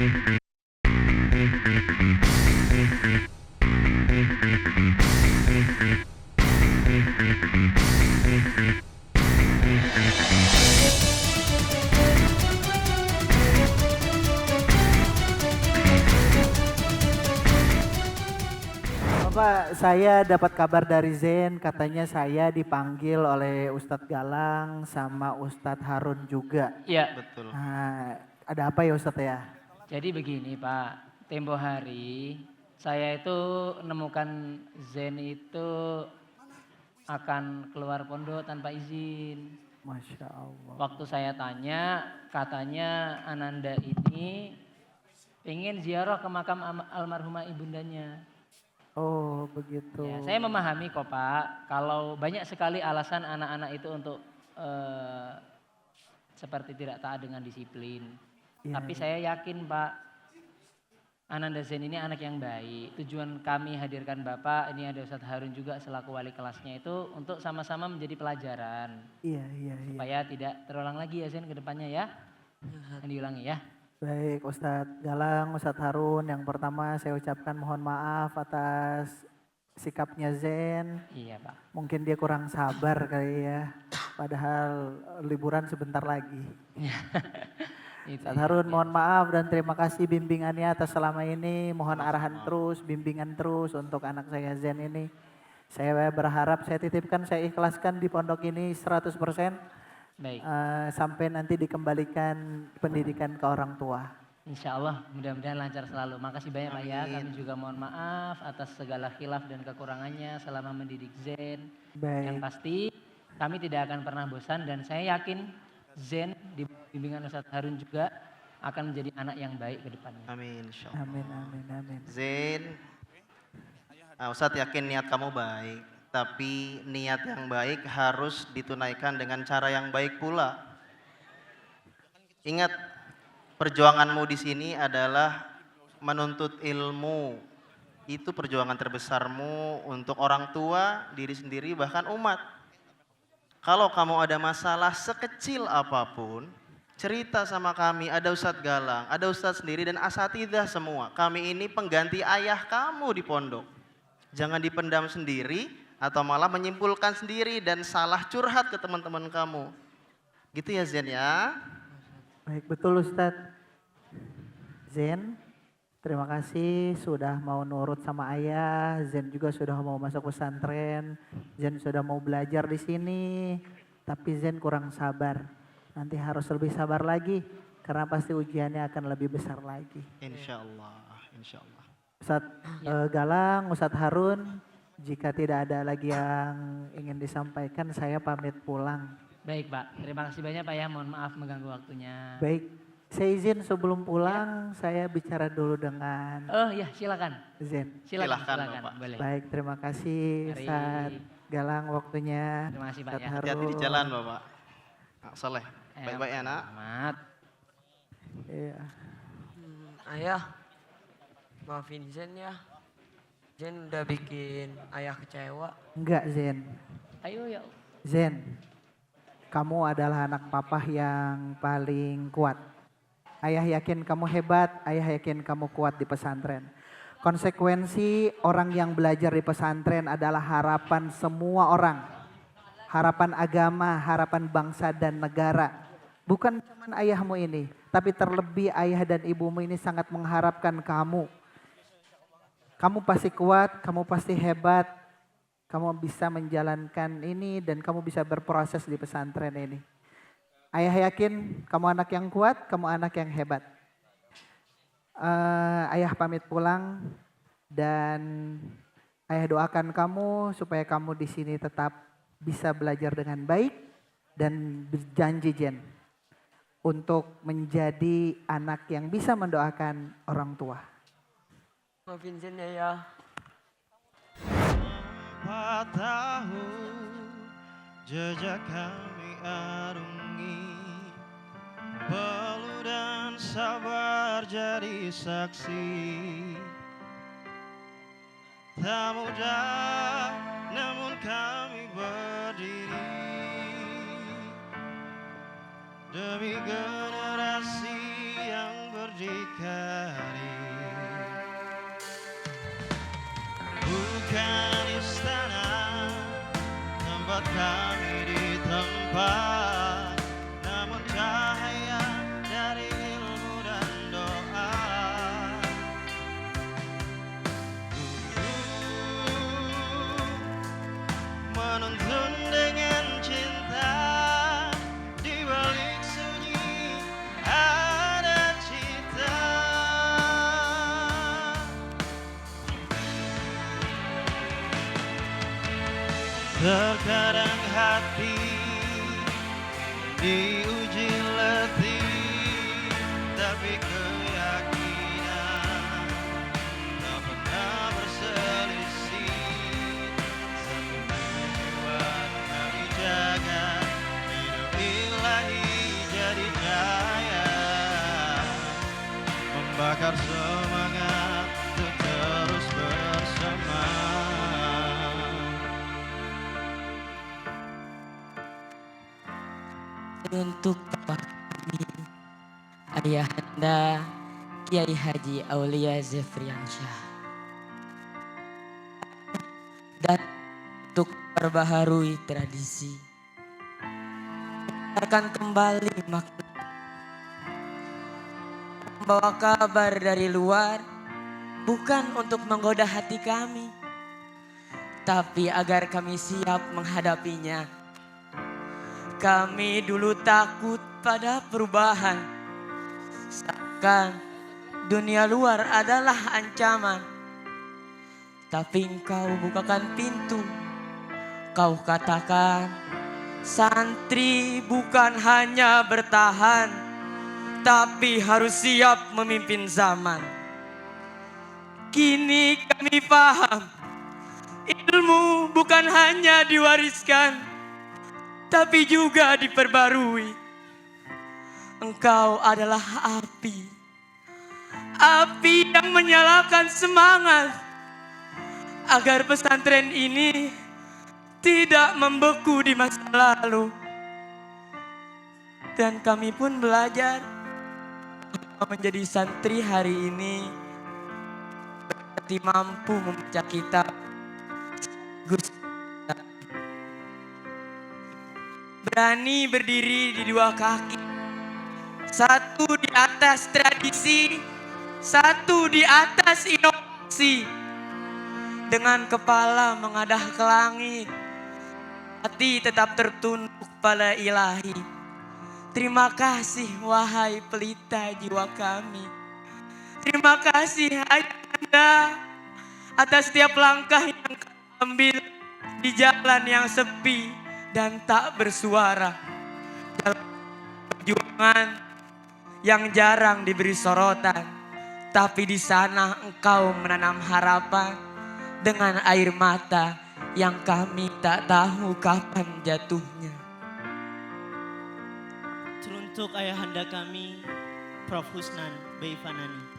Bapak, saya dapat kabar dari Zen, katanya saya dipanggil oleh Ustadz Galang sama Ustadz Harun juga. Iya, Betul. Nah, ada apa ya Ustadz ya? jadi begini Pak, tempo hari saya itu nemukan Zen itu akan keluar pondok tanpa izin. Masya Allah. Waktu saya tanya, katanya Ananda ini ingin ziarah ke makam almarhumah ibundanya. Oh begitu. Ya, saya memahami kok Pak, kalau banyak sekali alasan anak-anak itu untuk seperti tidak taat dengan disiplin. Iya, Tapi iya. saya yakin Pak, Ananda Zen ini anak yang baik. Tujuan kami hadirkan Bapak, ini ada Ustadz Harun juga selaku wali kelasnya itu untuk sama-sama menjadi pelajaran. Iya, iya, iya. Supaya tidak terulang lagi ya Zen ke depannya ya. Yang diulangi ya. Baik Ustadz Galang, Ustadz Harun, yang pertama saya ucapkan mohon maaf atas sikapnya Zen. Iya Pak. Mungkin dia kurang sabar kali ya, padahal liburan sebentar lagi. Itu Ustadz ya. Harun mohon maaf dan terima kasih bimbingannya atas selama ini. Mohon arahan terus, bimbingan terus untuk anak saya Zen ini. Saya berharap, saya titipkan, saya ikhlaskan di pondok ini 100%. Baik. Sampai nanti dikembalikan pendidikan ke orang tua. Insya Allah mudah-mudahan lancar selalu. Makasih banyak Pak ya. Amin. Kami juga mohon maaf atas segala khilaf dan kekurangannya selama mendidik Zen. Yang Baik, pasti kami tidak akan pernah bosan dan saya yakin Zen di bimbingan Ustadz Harun juga akan menjadi anak yang baik ke depannya. Amin, insyaallah. amin, amin, amin. Zain, Ustadz yakin niat kamu baik, tapi niat yang baik harus ditunaikan dengan cara yang baik pula. Ingat, perjuanganmu di sini adalah menuntut ilmu. Itu perjuangan terbesarmu untuk orang tua, diri sendiri, bahkan umat. Kalau kamu ada masalah sekecil apapun, cerita sama kami, ada Ustadz Galang, ada Ustadz sendiri dan asatidzah semua. Kami ini pengganti ayah kamu di pondok. Jangan dipendam sendiri atau malah menyimpulkan sendiri dan salah curhat ke teman-teman kamu. Gitu ya Zen ya. Baik, betul Ustadz. Zen, terima kasih sudah mau nurut sama ayah. Zen juga sudah mau masuk pesantren. Zen sudah mau belajar di sini. Tapi Zen kurang sabar. Nanti harus lebih sabar lagi. Karena pasti ujiannya akan lebih besar lagi. Insya Allah, insya Allah. Ustadz Galang, Ustadz Harun, jika tidak ada lagi yang ingin disampaikan, saya pamit pulang. Baik Pak, terima kasih banyak Pak ya. Mohon maaf mengganggu waktunya. Baik, saya izin sebelum pulang, saya bicara dulu dengan Oh ya silakan. Zen. Silakan, Bapak. Boleh. Baik, terima kasih Mari. Ustadz Galang waktunya. Terima kasih Pak Ustadz ya. Harun. Hati-hati di jalan Bapak. Soleh, Eh, baik-baik ya nak. Selamat. Iya. Ayah, maafin Zen ya. Zen udah bikin ayah kecewa. Enggak Zen. Ayo ya. Zen, kamu adalah anak papa yang paling kuat. Ayah yakin kamu hebat, ayah yakin kamu kuat di pesantren. Konsekuensi orang yang belajar di pesantren adalah harapan semua orang. Harapan agama, harapan bangsa dan negara. Bukan cuma ayahmu ini, tapi terlebih ayah dan ibumu ini sangat mengharapkan kamu. Kamu pasti kuat, kamu pasti hebat, kamu bisa menjalankan ini dan kamu bisa berproses di pesantren ini. Ayah yakin kamu anak yang kuat, kamu anak yang hebat. Ayah pamit pulang dan ayah doakan kamu supaya kamu di sini tetap bisa belajar dengan baik dan berjanji Jen untuk menjadi anak yang bisa mendoakan orang tua. Maafin Zen ya. 4 tahun jejak kami arungi, peluh dan sabar jadi saksi. Tak mudah namun kami berdiri demi generasi yang berjuang. berdikari, bukan istana tempat kami ditempat, namun cahaya dari ilmu dan doa. Menuntun dengan cinta, di balik sunyi ada cita. Terkadang hati diuji letih, tapi keyakinan tak pernah berselisih. Satu tujuan kami jaga, hidup ilahi jadi cahaya, membakar semangat untuk terus bersama. Untuk Bapak kami, Ayahanda Kiai Haji Aulia Zefriansyah. Dan untuk perbaharui tradisi, akan kembali makna membawa kabar dari luar, bukan untuk menggoda hati kami, tapi agar kami siap menghadapinya. Kami dulu takut pada perubahan, seakan dunia luar adalah ancaman. Tapi engkau bukakan pintu, kau katakan santri bukan hanya bertahan, tapi harus siap memimpin zaman. Kini kami paham, ilmu bukan hanya diwariskan, tapi juga diperbarui. Engkau adalah api, api yang menyalakan semangat agar pesantren ini tidak membeku di masa lalu. Dan kami pun belajar menjadi santri hari ini berarti mampu membaca kitab Gus, berani berdiri di dua kaki, satu di atas tradisi, satu di atas inovasi. Dengan kepala mengadah ke langit, hati tetap tertunduk pada ilahi. Terima kasih wahai pelita jiwa kami. Terima kasih Ayahanda atas setiap langkah yang kami ambil di jalan yang sepi dan tak bersuara, dalam perjuangan yang jarang diberi sorotan, tapi di sana engkau menanam harapan dengan air mata yang kami tak tahu kapan jatuhnya. Teruntuk ayahanda kami, Prof. Husnan Beifanani.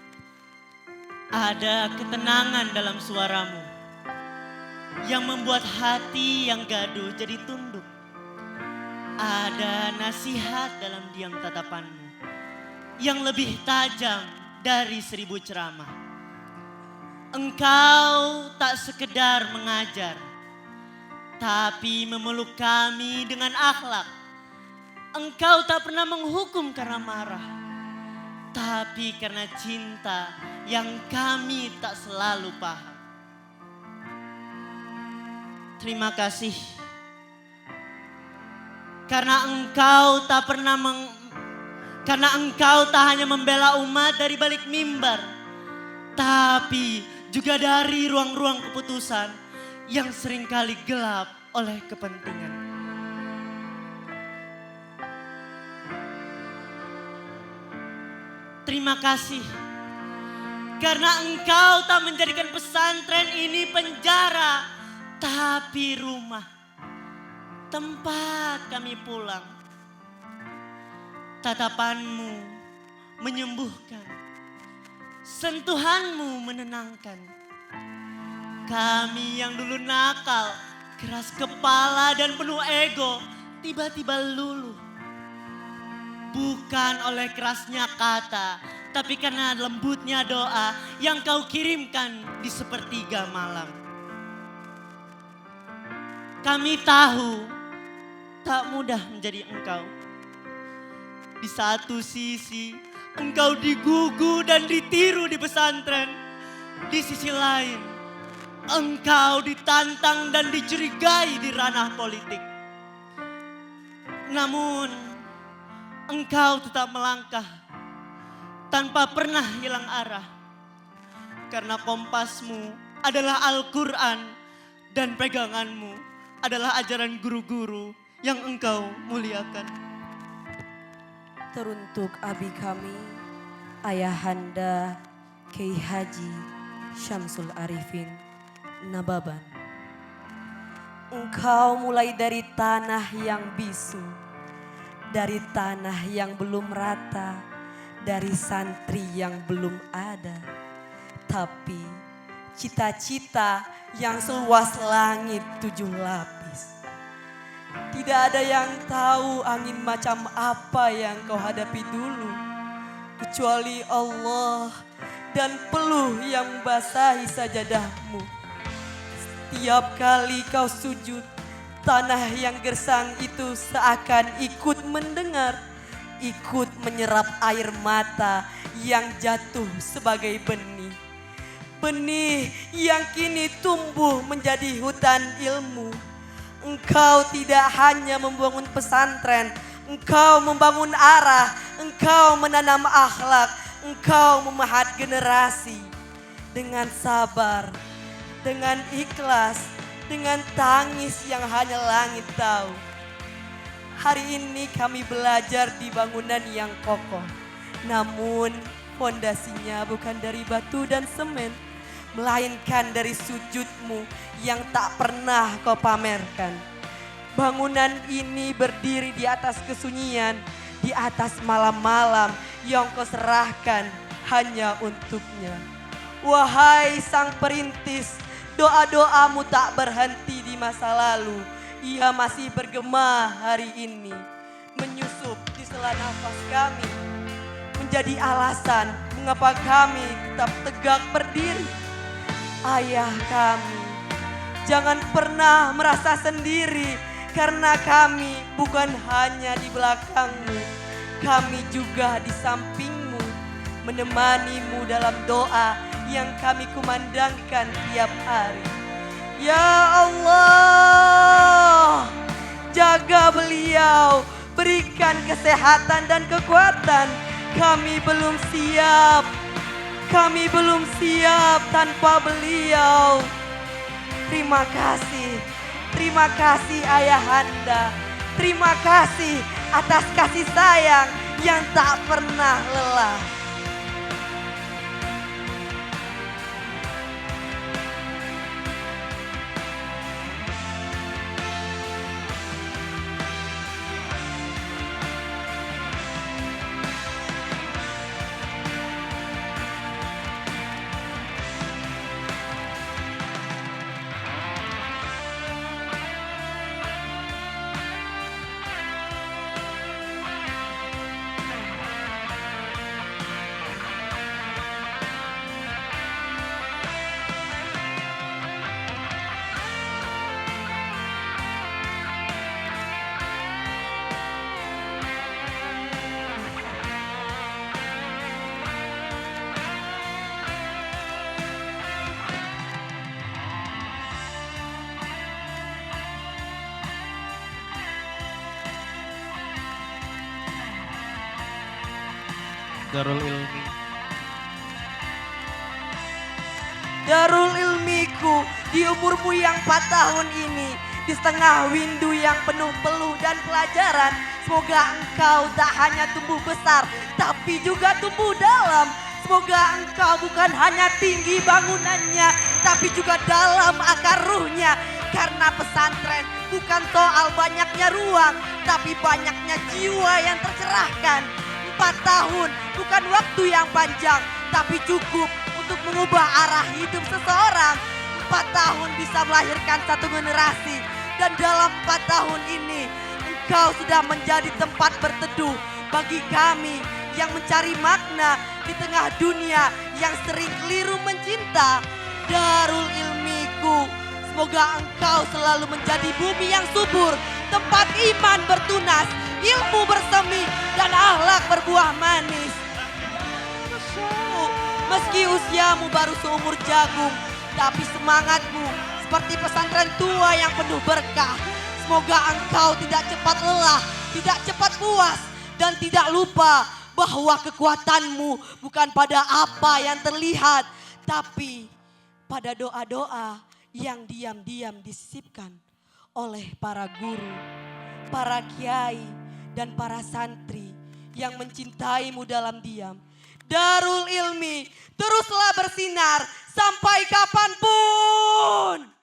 Ada ketenangan dalam suaramu yang membuat hati yang gaduh jadi tunduk. Ada nasihat dalam diam tatapanmu yang lebih tajam dari 1000 ceramah. Engkau tak sekedar mengajar, tapi memeluk kami dengan akhlak. Engkau tak pernah menghukum karena marah, tapi karena cinta yang kami tak selalu paham. Terima kasih karena engkau tak pernah karena engkau tak hanya membela umat dari balik mimbar, tapi juga dari ruang-ruang keputusan yang seringkali gelap oleh kepentingan. Terima kasih karena engkau tak menjadikan pesantren ini penjara, tapi rumah, tempat kami pulang. Tatapanmu menyembuhkan, sentuhanmu menenangkan. Kami yang dulu nakal, keras kepala dan penuh ego, tiba-tiba luluh. bukan oleh kerasnya kata, tapi karena lembutnya doa yang kau kirimkan di sepertiga malam. Kami tahu tak mudah menjadi engkau. Di satu sisi engkau digugu dan ditiru di pesantren. Di sisi lain engkau ditantang dan dicurigai di ranah politik. Namun engkau tetap melangkah tanpa pernah hilang arah. Karena kompasmu adalah Al-Quran dan peganganmu adalah ajaran guru-guru yang engkau muliakan. Teruntuk abi kami, Ayahanda Kiai Haji Syamsul Arifin Nababan. Engkau mulai dari tanah yang bisu, dari tanah yang belum rata, dari santri yang belum ada. Tapi cita-cita yang seluas langit 7 lapis. Tidak ada yang tahu angin macam apa yang kau hadapi dulu. Kecuali Allah dan peluh yang membasahi sajadahmu. Setiap kali kau sujud, tanah yang gersang itu seakan ikut mendengar. Ikut menyerap air mata yang jatuh sebagai benih. Benih yang kini tumbuh menjadi hutan ilmu. Engkau tidak hanya membangun pesantren, engkau membangun arah, engkau menanam akhlak, engkau memahat generasi. Dengan sabar, dengan ikhlas, dengan tangis yang hanya langit tahu. Hari ini kami belajar di bangunan yang kokoh. Namun fondasinya bukan dari batu dan semen, melainkan dari sujudmu yang tak pernah kau pamerkan. Bangunan ini berdiri di atas kesunyian, di atas malam-malam yang kau serahkan hanya untuknya. Wahai sang perintis, doa-doamu tak berhenti di masa lalu. Ia masih bergema hari ini, menyusup di sela nafas kami, menjadi alasan mengapa kami tetap tegak berdiri. Ayah kami, jangan pernah merasa sendiri karena kami bukan hanya di belakangmu, kami juga di sampingmu, menemanimu dalam doa yang kami kumandangkan tiap hari. Ya Allah, jaga beliau, berikan kesehatan dan kekuatan. Kami belum siap. Kami belum siap tanpa beliau. Terima kasih Ayahanda. Terima kasih atas kasih sayang yang tak pernah lelah. Darul Ilmi. Darul ilmiku di umurmu yang 4 tahun ini, di setengah windu yang penuh peluh dan pelajaran, semoga engkau tak hanya tumbuh besar tapi juga tumbuh dalam. Semoga engkau bukan hanya tinggi bangunannya tapi juga dalam akar ruhnya. Karena pesantren bukan soal banyaknya ruang tapi banyaknya jiwa yang tercerahkan. 4 tahun bukan waktu yang panjang tapi cukup untuk mengubah arah hidup seseorang. 4 tahun bisa melahirkan satu generasi. Dan dalam 4 tahun ini engkau sudah menjadi tempat berteduh bagi kami yang mencari makna di tengah dunia yang sering keliru mencinta. Darul Ilmiku, semoga engkau selalu menjadi bumi yang subur, tempat iman bertunas, ilmu bersemi, dan akhlak berbuah manis. Meski usiamu baru seumur jagung, tapi semangatmu seperti pesantren tua yang penuh berkah. Semoga engkau tidak cepat lelah, tidak cepat puas, dan tidak lupa bahwa kekuatanmu bukan pada apa yang terlihat, tapi pada doa-doa yang diam-diam disisipkan oleh para guru, para kiai, dan para santri yang mencintaimu dalam diam. Darul Ilmi teruslah bersinar sampai kapanpun.